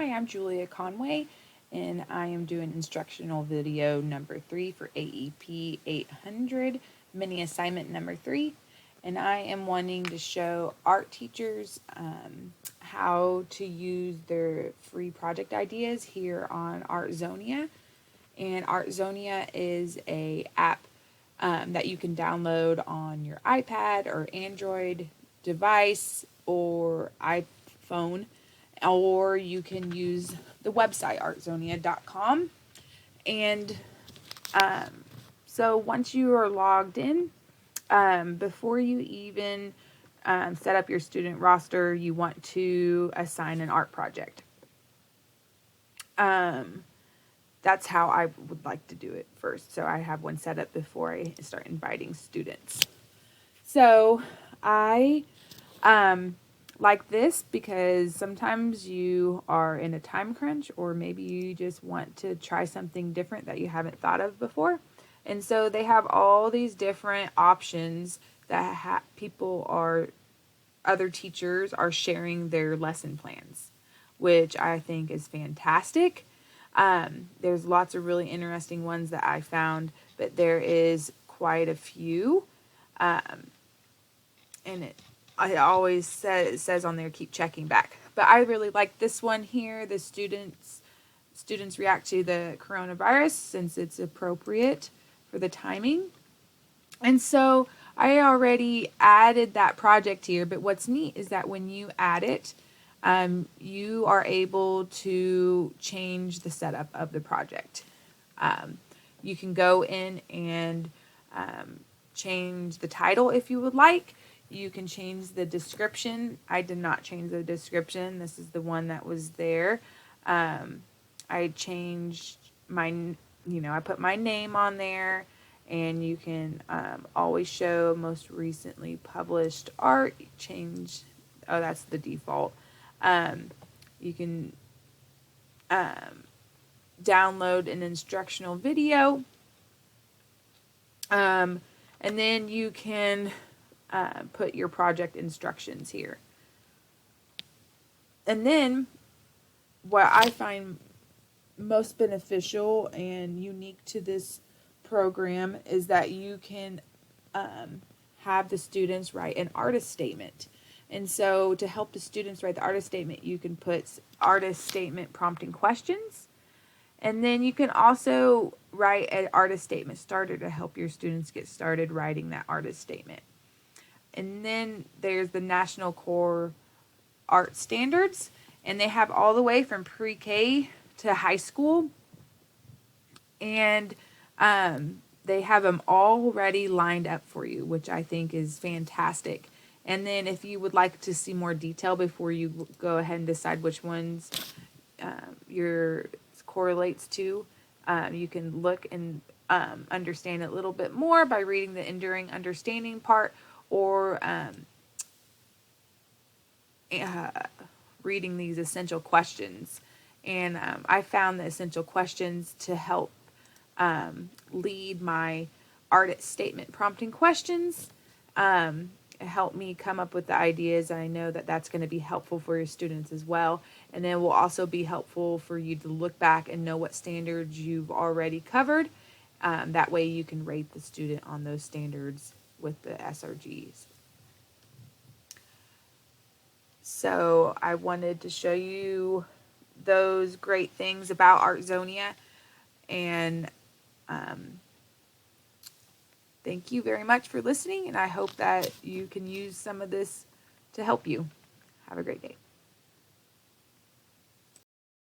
Hi, I'm Julia Conway, and I am doing instructional video number 3 for AEP 800, mini assignment number 3. And I am wanting to show art teachers how to use their free project ideas here on Artsonia. And Artsonia is a app that you can download on your iPad or Android device or iPhone, or you can use the website artsonia.com. And so once you are logged in, before you even set up your student roster, you want to assign an art project. That's how I would like to do it first. So I have one set up before I start inviting students. So I like this because sometimes you are in a time crunch, or maybe you just want to try something different that you haven't thought of before. And so they have all these different options that other teachers are sharing their lesson plans, which I think is fantastic. There's lots of really interesting ones that I found, but there is quite a few. And it always says on there, keep checking back. But I really like this one here. The students react to the coronavirus since it's appropriate for the timing. And so I already added that project here, but what's neat is that when you add it, you are able to change the setup of the project. You can go in and change the title if you would like. You can change the description. I did not change the description. This is the one that was there. I changed I put my name on there, and you can always show most recently published art. That's the default. You can download an instructional video, and then you can put your project instructions here. And then what I find most beneficial and unique to this program is that you can have the students write an artist statement. And so to help the students write the artist statement, you can put artist statement prompting questions. And then you can also write an artist statement starter to help your students get started writing that artist statement. And then there's the National Core Art Standards, and they have all the way from pre-K to high school. And they have them already lined up for you, which I think is fantastic. And then if you would like to see more detail before you go ahead and decide which ones your correlates to, you can look and understand it a little bit more by reading the Enduring Understanding part, or reading these essential questions. And I found the essential questions to help lead my artist statement prompting questions. It helped me come up with the ideas. I know that that's going to be helpful for your students as well. And then it will also be helpful for you to look back and know what standards you've already covered. That way you can rate the student on those standards with the SRGs. So I wanted to show you those great things about Artsonia, and thank you very much for listening, and I hope that you can use some of this to help you. Have a great day.